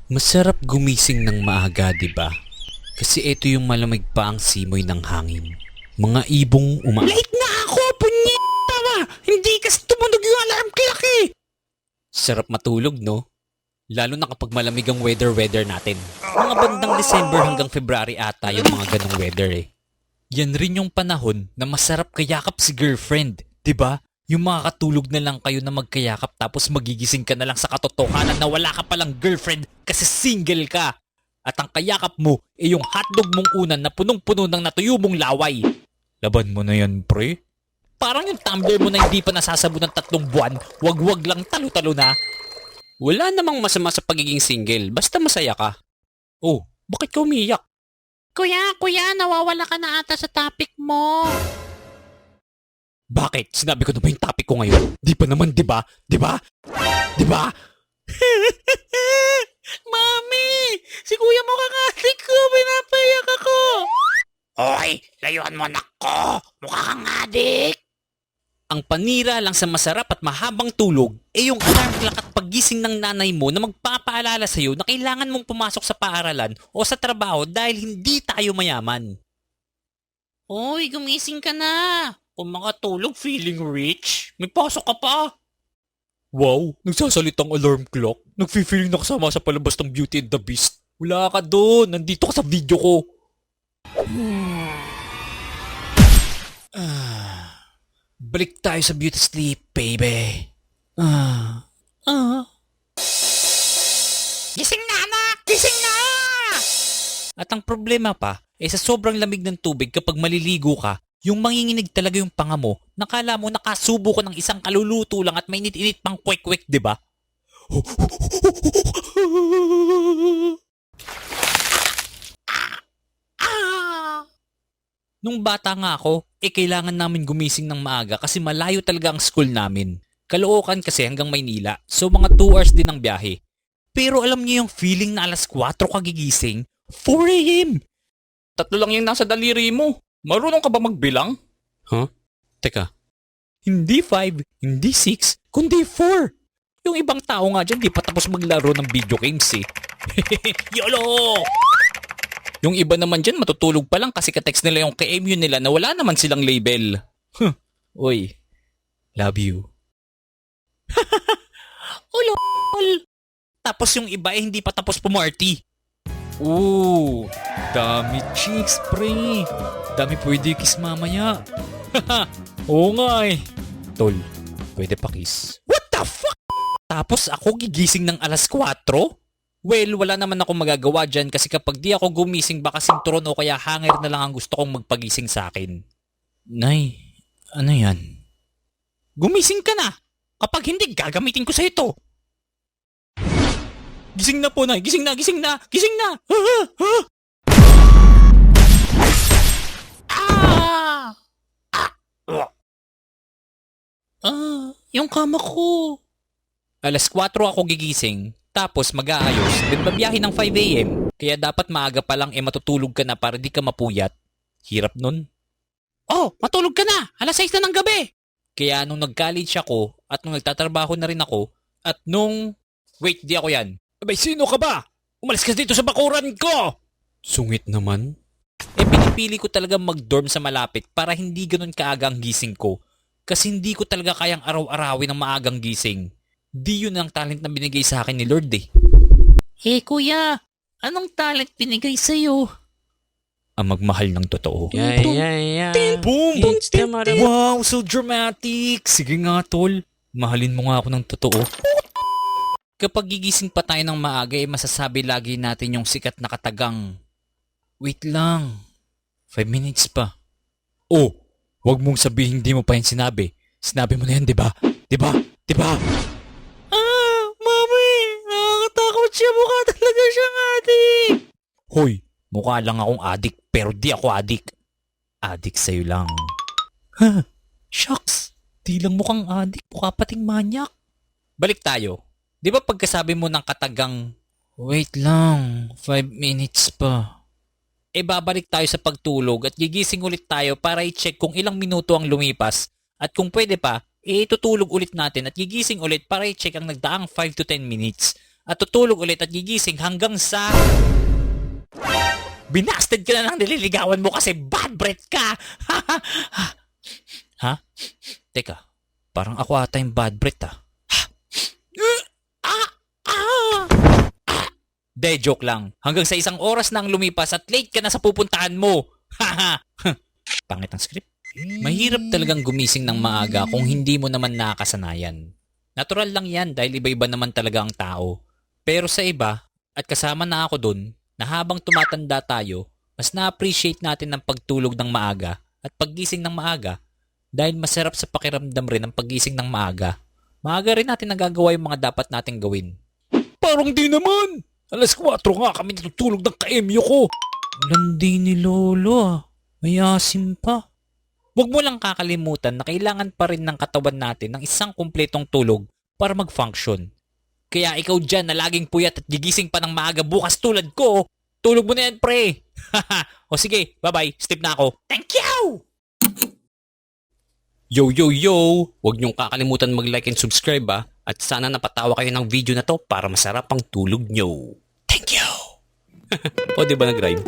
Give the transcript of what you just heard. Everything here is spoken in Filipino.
Masarap gumising ng maaga, 'di ba? Kasi ito yung malamig pa ang simoy ng hangin. Mga ibong Late na ako, punyeta ba? Hindi kasi tumunog yung alarm clock eh. Sarap matulog, no? Lalo na kapag malamig ang weather natin. Mga bandang December hanggang February ata yung mga ganong weather eh. Yan rin yung panahon na masarap kayakap si girlfriend, 'di ba? Yung makakatulog na lang kayo na magkayakap tapos magigising ka na lang sa katotohanan na wala ka palang girlfriend kasi single ka. At ang kayakap mo ay yung hotdog mong unan na punong-puno ng natuyo mong laway. Laban mo na yan, pre. Parang yung tumbler mo na hindi pa nasasabon ng 3 buwan, wag-wag lang talo-talo na. Wala namang masama sa pagiging single, basta masaya ka. Oh, bakit ka umiyak? Kuya, nawawala ka na ata sa topic mo. Bakit? Sinabi ko na ba yung topic ko ngayon? Di pa naman, di ba? Di ba? Di ba? Mami, si kuya mo kakatik ko, pinapayak ako. Oy, layuan mo nako, mukha kang adik. Ang panira lang sa masarap at mahabang tulog ay yung alarm clock at paggising ng nanay mo na magpapaalala sa'yo na kailangan mong pumasok sa paaralan o sa trabaho dahil hindi tayo mayaman. Oy, gumising ka na. Kung makatulog, feeling rich. May pasok ka pa. Wow, nagsasalitang alarm clock. Nagfi-feeling na kasama sa palabas ng Beauty and the Beast. Wala ka doon, nandito ka sa video ko. Balik tayo sa beauty sleep, baby. Gising na, anak! Gising na! At ang problema pa, sa sobrang lamig ng tubig kapag maliligo ka, yung manginginig talaga yung panga mo, nakala mo nakasubo ko ng isang kaluluto lang at may init-init pang kwek-kwek, di ba? Nung bata nga ako, kailangan namin gumising ng maaga kasi malayo talaga ang school namin. Caloocan kasi hanggang Maynila, so mga 2 hours din ang biyahe. Pero alam niyo yung feeling na alas 4 ka gigising? 4 a.m. 3 lang yung nasa daliri mo. Marunong ka ba magbilang? Huh? Teka. Hindi 5, hindi 6, kundi 4. Yung ibang tao nga dyan di pa tapos maglaro ng video games eh. YOLO! Yung iba naman dyan matutulog pa lang kasi ka-text nila yung KMU nila na wala naman silang label. Uy, love you. Ulol! Tapos yung iba hindi pa tapos pumarty. Ooh, dami chicks, pre. Dami pwede kiss mamaya. Oo nga eh. Tol, pwede pa kiss. What the fuck? Tapos ako gigising ng alas 4? Well, wala naman ako magagawa dyan kasi kapag di ako gumising baka sinturon o kaya hanger na lang ang gusto kong magpagising sa akin. Nay, ano yan? Gumising ka na! Kapag hindi, gagamitin ko sa ito! Gising na po, Nay! Gising na! Gising na! Gising na! Yung kama ko. Alas 4 ako gigising, tapos mag-aayos, then babiyahe ng 5 a.m. Kaya dapat maaga pa lang matutulog ka na para di ka mapuyat. Hirap nun. Oh, matulog ka na! Alas 6 na ng gabi! Kaya nung nag-college ako, at nung nagtatrabaho na rin ako, at nung... Wait, di ako yan. Abay, sino ka ba? Umalis ka dito sa bakuran ko! Sungit naman. Pinipili ko talaga mag-dorm sa malapit para hindi ganun kaaga ang gising ko. Kasi hindi ko talaga kayang araw-arawin ng maagang gising. Di yun ang talent na binigay sa akin ni Lord eh. Hey kuya, anong talent binigay sa'yo? Ang magmahal ng totoo. Yeah. Boom! It's the mother- Wow, so dramatic! Sige nga, tol. Mahalin mo nga ako ng totoo. Kapag gigising pa tayo ng maaga, masasabi lagi natin yung sikat na katagang. Wait lang. 5 minutes pa. Oh, wag mong sabihin hindi mo pa yung sinabi. Sinabi mo na yan, di ba? Di ba? Di ba? Mami, nakakatakot siya. Mukha talaga siyang adik. Hoy, mukha lang akong adik pero di ako adik. Adik sa'yo lang. Ha? Shucks. Di lang mukhang adik. Mukha pating manyak. Balik tayo. Di ba pagkasabi mo ng katagang, wait lang, 5 minutes pa. Babalik tayo sa pagtulog at gigising ulit tayo para i-check kung ilang minuto ang lumipas at kung pwede pa, itutulog ulit natin at gigising ulit para i-check ang nagdaang 5 to 10 minutes. at tutulog ulit at gigising hanggang sa... Binasted ka na ng nililigawan mo kasi bad breath ka! Ha? Teka, parang ako ata yung bad breath ah. De, joke lang. Hanggang sa 1 oras na ang lumipas at late ka na sa pupuntahan mo. Haha. Pangit ang script. Mahirap talagang gumising ng maaga kung hindi mo naman nakakasanayan. Natural lang yan dahil iba-iba naman talaga ang tao. Pero sa iba, at kasama na ako dun, na habang tumatanda tayo, mas na-appreciate natin ang pagtulog ng maaga at paggising ng maaga dahil masarap sa pakiramdam rin ang paggising ng maaga. Maaga rin natin nagagawa yung mga dapat nating gawin. Parang di naman! 4:00 nga kami natutulog ng kaemyo ko! Landi ni Lolo ah. May asim pa. Huwag mo lang kakalimutan na kailangan pa rin ng katawan natin ng isang kumpletong tulog para mag-function. Kaya ikaw dyan na laging puyat at gigising pa ng maaga bukas tulad ko, tulog mo na yan pre. O sige, bye-bye. Step na ako. Thank you! Yo, yo, yo! Huwag niyong kakalimutan mag-like and subscribe ah. At sana napatawa kayo ng video na to para masarap ang tulog nyo. Thank you! O diba nag-rhyme?